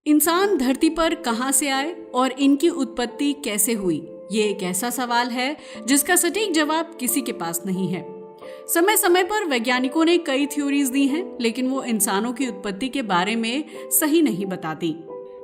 इंसान धरती पर कहां से आए और इनकी उत्पत्ति कैसे हुई, ये एक ऐसा सवाल है जिसका सटीक जवाब किसी के पास नहीं है। समय समय पर वैज्ञानिकों ने कई थ्योरीज दी हैं, लेकिन वो इंसानों की उत्पत्ति के बारे में सही नहीं बताती।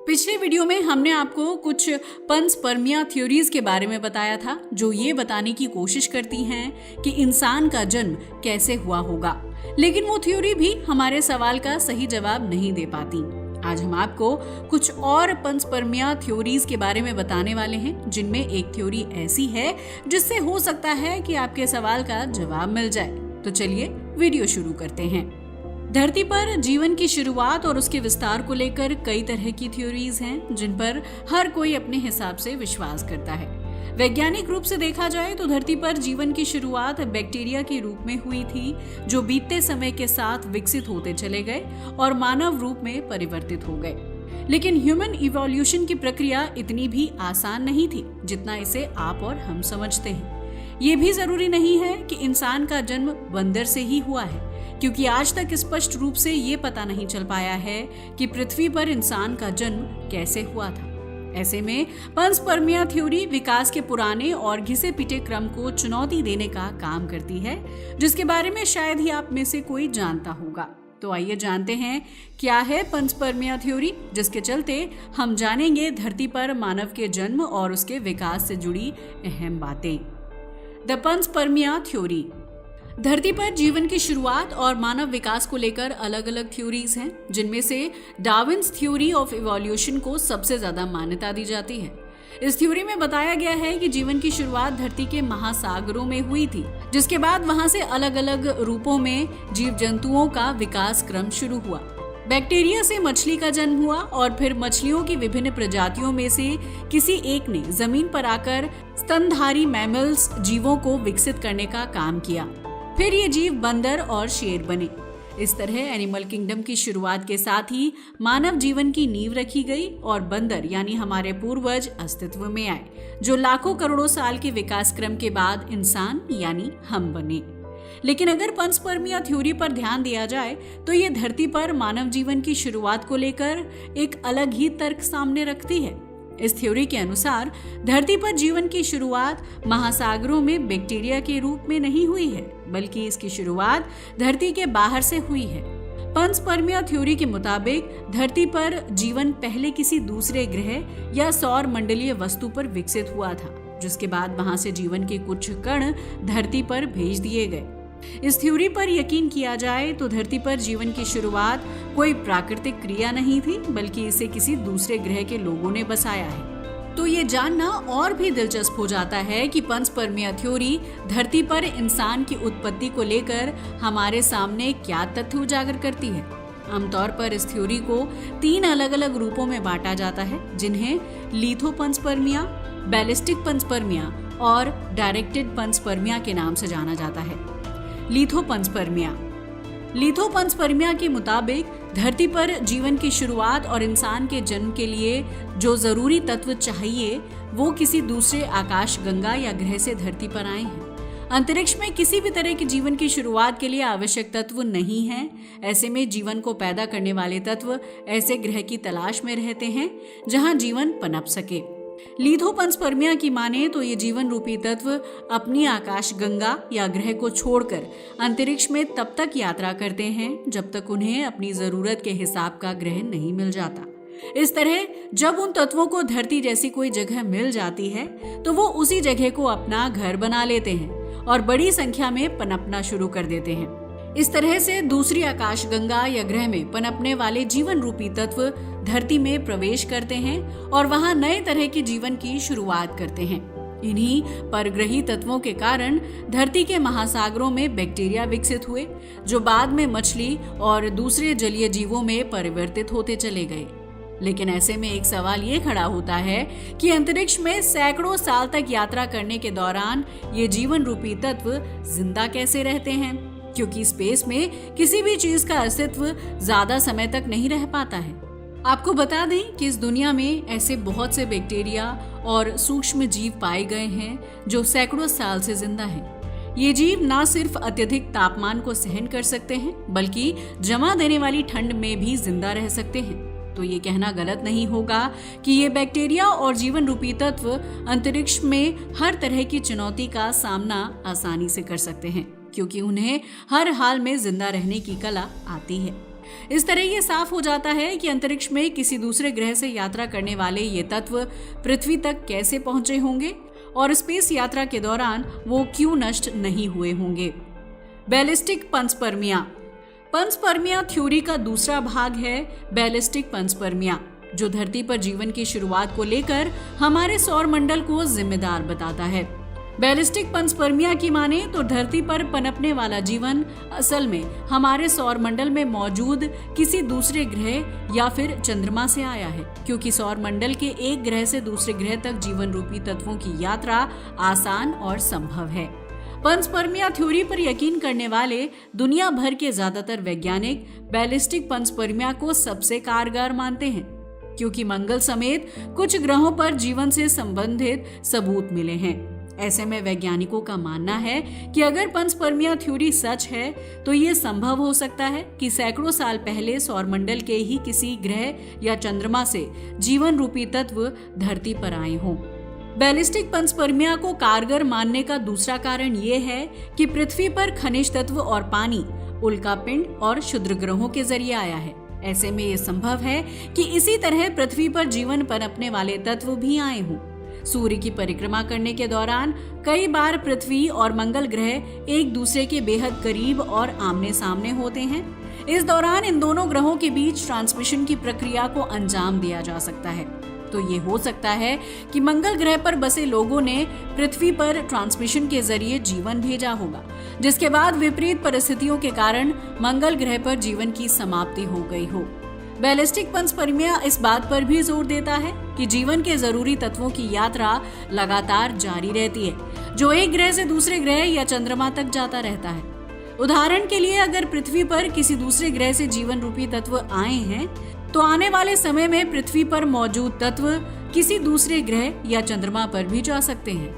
पिछले वीडियो में हमने आपको कुछ पंचपर्मिया थ्योरीज के बारे में बताया था, जो ये बताने की कोशिश करती हैं कि इंसान का जन्म कैसे हुआ होगा, लेकिन वो थ्योरी भी हमारे सवाल का सही जवाब नहीं दे पाती। आज हम आपको कुछ और पंचपर्मिया थ्योरीज के बारे में बताने वाले हैं, जिनमें एक थ्योरी ऐसी है जिससे हो सकता है कि आपके सवाल का जवाब मिल जाए। तो चलिए वीडियो शुरू करते हैं। धरती पर जीवन की शुरुआत और उसके विस्तार को लेकर कई तरह की थ्योरीज हैं, जिन पर हर कोई अपने हिसाब से विश्वास करता है। वैज्ञानिक रूप से देखा जाए तो धरती पर जीवन की शुरुआत बैक्टीरिया के रूप में हुई थी, जो बीतते समय के साथ विकसित होते चले गए और मानव रूप में परिवर्तित हो गए। लेकिन ह्यूमन इवोल्यूशन की प्रक्रिया इतनी भी आसान नहीं थी जितना इसे आप और हम समझते हैं। ये भी जरूरी नहीं है कि इंसान का जन्म बंदर से ही हुआ है, क्योंकि आज तक स्पष्ट रूप से ये पता नहीं चल पाया है कि पृथ्वी पर इंसान का जन्म कैसे हुआ था। ऐसे में पंचपर्मिया थ्योरी विकास के पुराने और घिसे पिटे क्रम को चुनौती देने का काम करती है, जिसके बारे में शायद ही आप में से कोई जानता होगा। तो आइए जानते हैं क्या है पंचपर्मिया थ्योरी, जिसके चलते हम जानेंगे धरती पर मानव के जन्म और उसके विकास से जुड़ी अहम बातें। The panspermia theory. धरती पर जीवन की शुरुआत और मानव विकास को लेकर अलग अलग थ्योरीज हैं, जिनमें से डार्विन्स थ्योरी ऑफ इवोल्यूशन को सबसे ज्यादा मान्यता दी जाती है। इस थ्योरी में बताया गया है कि जीवन की शुरुआत धरती के महासागरों में हुई थी, जिसके बाद वहां से अलग अलग रूपों में जीव जंतुओं का विकास क्रम शुरू हुआ। बैक्टीरिया से मछली का जन्म हुआ और फिर मछलियों की विभिन्न प्रजातियों में से किसी एक ने जमीन पर आकर स्तनधारी मैमल्स जीवों को विकसित करने का काम किया। फिर ये जीव बंदर और शेर बने। इस तरह एनिमल किंगडम की शुरुआत के साथ ही मानव जीवन की नींव रखी गई और बंदर यानी हमारे पूर्वज अस्तित्व में आए, जो लाखों करोड़ों साल के विकास क्रम के बाद इंसान यानी हम बने। लेकिन अगर पंचपर्मिया थ्योरी पर ध्यान दिया जाए तो ये धरती पर मानव जीवन की शुरुआत को लेकर एक अलग ही तर्क सामने रखती है। इस थ्योरी के अनुसार धरती पर जीवन की शुरुआत महासागरों में बैक्टीरिया के रूप में नहीं हुई है, बल्कि इसकी शुरुआत धरती के बाहर से हुई है। पंचपर्मिया थ्योरी के मुताबिक धरती पर जीवन पहले किसी दूसरे ग्रह या सौर मंडलीय वस्तु पर विकसित हुआ था, जिसके बाद वहां से जीवन के कुछ कण धरती पर भेज दिए गए। इस थ्योरी पर यकीन किया जाए तो धरती पर जीवन की शुरुआत कोई प्राकृतिक क्रिया नहीं थी, बल्कि इसे किसी दूसरे ग्रह के लोगों ने बसाया है। तो ये जानना और भी दिलचस्प हो जाता है कि पंचपर्मिया थ्योरी धरती पर इंसान की उत्पत्ति को लेकर हमारे सामने क्या तथ्य उजागर करती है। आमतौर पर इस थ्योरी को 3 अलग अलग रूपों में बांटा जाता है, जिन्हें लिथो पंचपर्मिया, बैलिस्टिक पंचपर्मिया और डायरेक्टेड पंचपर्मिया के नाम से जाना जाता है। लिथो पंचपर्मिया के मुताबिक धरती पर जीवन की शुरुआत और इंसान के जन्म के लिए जो जरूरी तत्व चाहिए वो किसी दूसरे आकाश गंगा या ग्रह से धरती पर आए हैं। अंतरिक्ष में किसी भी तरह के जीवन की शुरुआत के लिए आवश्यक तत्व नहीं है। ऐसे में जीवन को पैदा करने वाले तत्व ऐसे ग्रह की तलाश में रहते हैं जहां जीवन पनप सके। लिथो पंचपर्मिया की माने तो ये जीवन रूपी तत्व अपनी आकाश गंगा या ग्रह को छोड़कर अंतरिक्ष में तब तक यात्रा करते हैं जब तक उन्हें अपनी जरूरत के हिसाब का ग्रह नहीं मिल जाता। इस तरह जब उन तत्वों को धरती जैसी कोई जगह मिल जाती है तो वो उसी जगह को अपना घर बना लेते हैं और बड़ी संख्या में पनपना शुरू कर देते हैं। इस तरह से दूसरी आकाश गंगा या ग्रह में पनपने वाले जीवन रूपी तत्व धरती में प्रवेश करते हैं और वहां नए तरह के जीवन की शुरुआत करते हैं। इन्हीं परग्रही तत्वों के कारण धरती के महासागरों में बैक्टीरिया विकसित हुए, जो बाद में मछली और दूसरे जलीय जीवों में परिवर्तित होते चले गए। लेकिन ऐसे में एक सवाल ये खड़ा होता है कि अंतरिक्ष में सैकड़ों साल तक यात्रा करने के दौरान ये जीवन रूपी तत्व जिंदा कैसे रहते हैं, क्योंकि स्पेस में किसी भी चीज का अस्तित्व ज्यादा समय तक नहीं रह पाता है। आपको बता दें कि इस दुनिया में ऐसे बहुत से बैक्टीरिया और सूक्ष्म जीव पाए गए हैं जो सैकड़ों साल से जिंदा हैं। ये जीव न सिर्फ अत्यधिक तापमान को सहन कर सकते हैं, बल्कि जमा देने वाली ठंड में भी जिंदा रह सकते हैं। तो ये कहना गलत नहीं होगा कि ये बैक्टीरिया और जीवन रूपी तत्व अंतरिक्ष में हर तरह की चुनौती का सामना आसानी से कर सकते हैं, क्योंकि उन्हें हर हाल में जिंदा रहने की कला आती है। इस तरह ये साफ हो जाता है कि अंतरिक्ष में किसी दूसरे ग्रह से यात्रा करने वाले ये तत्व पृथ्वी तक कैसे पहुंचे होंगे और स्पेस यात्रा के दौरान वो क्यों नष्ट नहीं हुए होंगे। बैलिस्टिक पंचपर्मिया। पंचपर्मिया थ्योरी का दूसरा भाग है बैलिस्टिक पंचपर्मिया, जो धरती पर जीवन की शुरुआत को लेकर हमारे सौर मंडल को जिम्मेदार बताता है। बैलिस्टिक पंचपर्मिया की माने तो धरती पर पनपने वाला जीवन असल में हमारे सौर मंडल में मौजूद किसी दूसरे ग्रह या फिर चंद्रमा से आया है, क्योंकि सौर मंडल के एक ग्रह से दूसरे ग्रह तक जीवन रूपी तत्वों की यात्रा आसान और संभव है। पंचपर्मिया थ्योरी पर यकीन करने वाले दुनिया भर के ज्यादातर वैज्ञानिक बैलिस्टिक पंचपर्मिया को सबसे कारगर मानते हैं, क्योंकि मंगल समेत कुछ ग्रहों पर जीवन से संबंधित सबूत मिले हैं। ऐसे में वैज्ञानिकों का मानना है कि अगर पंचपर्मिया थ्योरी सच है तो ये संभव हो सकता है कि सैकड़ों साल पहले सौरमंडल के ही किसी ग्रह या चंद्रमा से जीवन रूपी तत्व धरती पर आए हों। बैलिस्टिक पंचपर्मिया को कारगर मानने का दूसरा कारण ये है कि पृथ्वी पर खनिज तत्व और पानी उल्कापिंड और क्षुद्र ग्रहों के जरिए आया है। ऐसे में ये संभव है कि इसी तरह पृथ्वी पर जीवन पनपने वाले तत्व भी आए हों। सूर्य की परिक्रमा करने के दौरान कई बार पृथ्वी और मंगल ग्रह एक दूसरे के बेहद करीब और आमने सामने होते हैं। इस दौरान इन दोनों ग्रहों के बीच ट्रांसमिशन की प्रक्रिया को अंजाम दिया जा सकता है। तो ये हो सकता है कि मंगल ग्रह पर बसे लोगों ने पृथ्वी पर ट्रांसमिशन के जरिए जीवन भेजा होगा, जिसके बाद विपरीत परिस्थितियों के कारण मंगल ग्रह पर जीवन की समाप्ति हो गई हो। बैलिस्टिक पंचपर्मिया इस बात पर भी जोर देता है कि जीवन के जरूरी तत्वों की यात्रा लगातार जारी रहती है, जो एक ग्रह से दूसरे ग्रह या चंद्रमा तक जाता रहता है। उदाहरण के लिए अगर पृथ्वी पर किसी दूसरे ग्रह से जीवन रूपी तत्व आए हैं, तो आने वाले समय में पृथ्वी पर मौजूद तत्व किसी दूसरे ग्रह या चंद्रमा पर भी जा सकते हैं।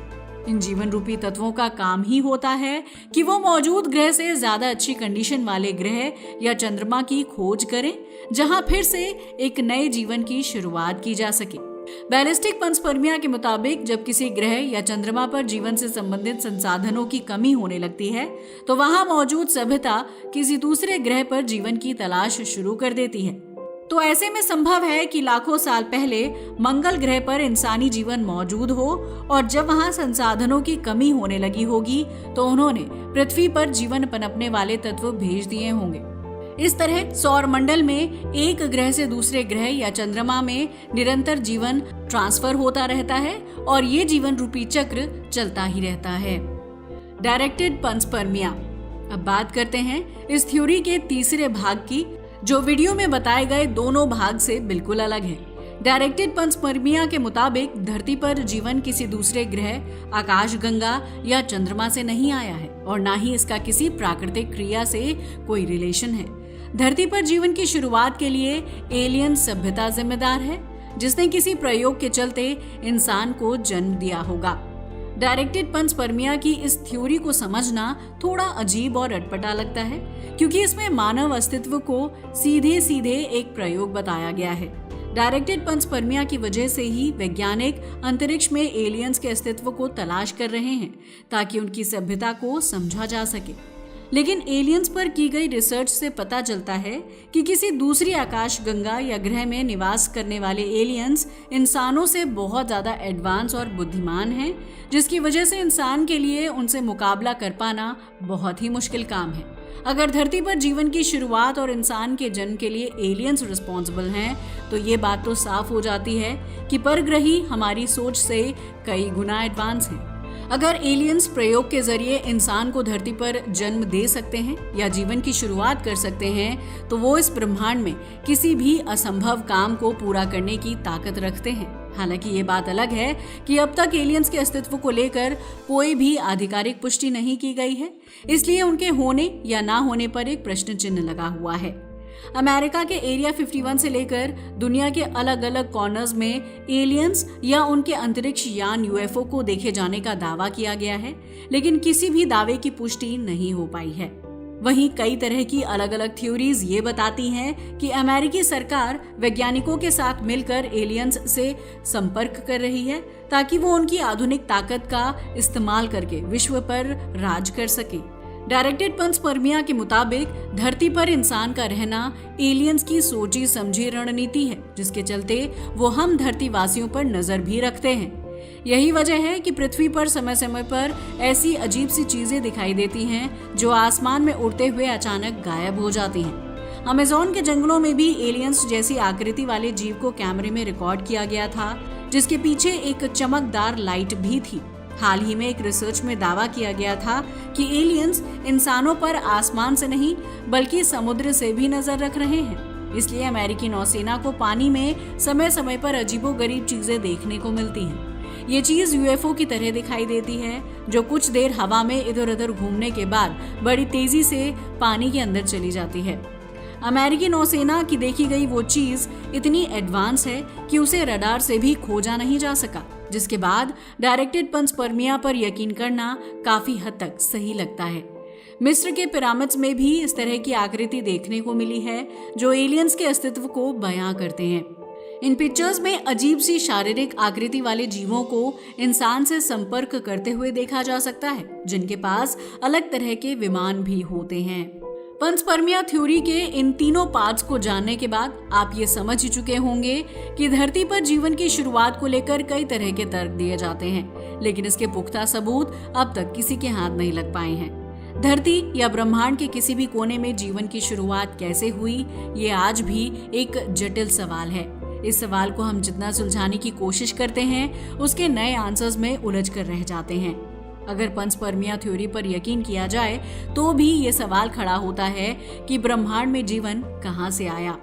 इन जीवन रूपी तत्वों का काम ही होता है कि वो मौजूद ग्रह से ज्यादा अच्छी कंडीशन वाले ग्रह या चंद्रमा की खोज करें, जहां फिर से एक नए जीवन की शुरुआत की जा सके। बैलिस्टिक पंचपर्मिया के मुताबिक जब किसी ग्रह या चंद्रमा पर जीवन से संबंधित संसाधनों की कमी होने लगती है, तो वहां मौजूद सभ्यता किसी दूसरे ग्रह पर जीवन की तलाश शुरू कर देती है। तो ऐसे में संभव है कि लाखों साल पहले मंगल ग्रह पर इंसानी जीवन मौजूद हो, और जब वहां संसाधनों की कमी होने लगी होगी तो उन्होंने पृथ्वी पर जीवन पनपने वाले तत्व भेज दिए होंगे। इस तरह सौर मंडल में एक ग्रह से दूसरे ग्रह या चंद्रमा में निरंतर जीवन ट्रांसफर होता रहता है और ये जीवन रूपी चक्र चलता ही रहता है। डायरेक्टेड पंचपर्मिया। अब बात करते हैं इस थ्योरी के तीसरे भाग की, जो वीडियो में बताए गए दोनों भाग से बिल्कुल अलग है। डायरेक्टेड पंचपर्मिया के मुताबिक धरती पर जीवन किसी दूसरे ग्रह, आकाशगंगा या चंद्रमा से नहीं आया है और ना ही इसका किसी प्राकृतिक क्रिया से कोई रिलेशन है। धरती पर जीवन की शुरुआत के लिए एलियन सभ्यता जिम्मेदार है, जिसने किसी प्रयोग के चलते इंसान को जन्म दिया होगा। डायरेक्टेड पंचपर्मिया की इस थ्योरी को समझना थोड़ा अजीब और अटपटा लगता है, क्योंकि इसमें मानव अस्तित्व को सीधे सीधे एक प्रयोग बताया गया है। डायरेक्टेड पंचपर्मिया की वजह से ही वैज्ञानिक अंतरिक्ष में एलियंस के अस्तित्व को तलाश कर रहे हैं, ताकि उनकी सभ्यता को समझा जा सके। लेकिन एलियंस पर की गई रिसर्च से पता चलता है कि किसी दूसरी आकाशगंगा या ग्रह में निवास करने वाले एलियंस इंसानों से बहुत ज्यादा एडवांस और बुद्धिमान हैं, जिसकी वजह से इंसान के लिए उनसे मुकाबला कर पाना बहुत ही मुश्किल काम है। अगर धरती पर जीवन की शुरुआत और इंसान के जन्म के लिए एलियंस रिस्पॉन्सिबल हैं, तो ये बात तो साफ हो जाती है कि परग्रही हमारी सोच से कई गुना एडवांस हैं। अगर एलियंस प्रयोग के जरिए इंसान को धरती पर जन्म दे सकते हैं या जीवन की शुरुआत कर सकते हैं, तो वो इस ब्रह्मांड में किसी भी असंभव काम को पूरा करने की ताकत रखते हैं। हालांकि ये बात अलग है कि अब तक एलियंस के अस्तित्व को लेकर कोई भी आधिकारिक पुष्टि नहीं की गई है, इसलिए उनके होने या ना होने पर एक प्रश्न चिन्ह लगा हुआ है। अमेरिका के एरिया 51 से लेकर दुनिया के अलग अलग कॉर्नर्स में एलियंस या उनके अंतरिक्ष यान यूएफओ को देखे जाने का दावा किया गया है, लेकिन किसी भी दावे की पुष्टि नहीं हो पाई है। वहीं कई तरह की अलग अलग थ्योरीज ये बताती हैं कि अमेरिकी सरकार वैज्ञानिकों के साथ मिलकर एलियंस से संपर्क कर रही है ताकि वो उनकी आधुनिक ताकत का इस्तेमाल करके विश्व पर राज कर सके। डायरेक्टेड पंचपर्मिया के मुताबिक धरती पर इंसान का रहना एलियंस की सोची समझी रणनीति है, जिसके चलते वो हम धरती वासियों पर नजर भी रखते हैं। यही वजह है कि पृथ्वी पर समय समय पर ऐसी अजीब सी चीजें दिखाई देती हैं जो आसमान में उड़ते हुए अचानक गायब हो जाती हैं। अमेज़न के जंगलों में भी एलियंस जैसी आकृति वाले जीव को कैमरे में रिकॉर्ड किया गया था, जिसके पीछे एक चमकदार लाइट भी थी। हाल ही में एक रिसर्च में दावा किया गया था कि एलियंस इंसानों पर आसमान से नहीं बल्कि समुद्र से भी नजर रख रहे हैं। इसलिए अमेरिकी नौसेना को पानी में समय समय पर अजीबोगरीब चीजें देखने को मिलती हैं। ये चीज यूएफओ की तरह दिखाई देती है, जो कुछ देर हवा में इधर उधर घूमने के बाद बड़ी तेजी से पानी के अंदर चली जाती है। अमेरिकी नौसेना की देखी गई वो चीज इतनी एडवांस है कि उसे रडार से भी खोजा नहीं जा सका, जिसके बाद डायरेक्टेड पंचपर्मिया पर यकीन करना काफी हद तक सही लगता है। मिस्र के पिरामिड्स में भी इस तरह की आकृति देखने को मिली है जो एलियंस के अस्तित्व को बयां करते हैं। इन पिक्चर्स में अजीब सी शारीरिक आकृति वाले जीवों को इंसान से संपर्क करते हुए देखा जा सकता है, जिनके पास अलग तरह के विमान भी होते हैं। पंचपर्मिया थ्योरी के इन तीनों पार्ट्स को जानने के बाद आप ये समझ ही चुके होंगे कि धरती पर जीवन की शुरुआत को लेकर कई तरह के तर्क दिए जाते हैं, लेकिन इसके पुख्ता सबूत अब तक किसी के हाथ नहीं लग पाए हैं। धरती या ब्रह्मांड के किसी भी कोने में जीवन की शुरुआत कैसे हुई, ये आज भी एक जटिल सवाल है। इस सवाल को हम जितना सुलझाने की कोशिश करते हैं, उसके नए आंसर्स में उलझ कर रह जाते हैं। अगर पंचपर्मिया थ्योरी पर यकीन किया जाए तो भी ये सवाल खड़ा होता है कि ब्रह्मांड में जीवन कहां से आया।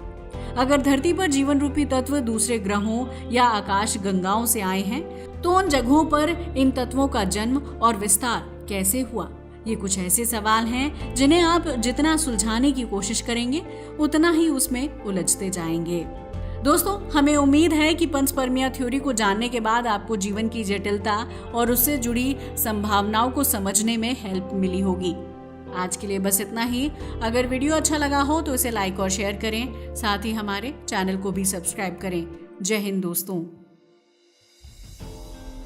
अगर धरती पर जीवन रूपी तत्व दूसरे ग्रहों या आकाश गंगाओं से आए हैं, तो उन जगहों पर इन तत्वों का जन्म और विस्तार कैसे हुआ। ये कुछ ऐसे सवाल हैं जिन्हें आप जितना सुलझाने की कोशिश करेंगे उतना ही उसमें उलझते जाएंगे। दोस्तों, हमें उम्मीद है कि पंचपर्मिया थ्योरी को जानने के बाद आपको जीवन की जटिलता और उससे जुड़ी संभावनाओं को समझने में हेल्प मिली होगी। आज के लिए बस इतना ही। अगर वीडियो अच्छा लगा हो तो इसे लाइक और शेयर करें, साथ ही हमारे चैनल को भी सब्सक्राइब करें। जय हिंद दोस्तों।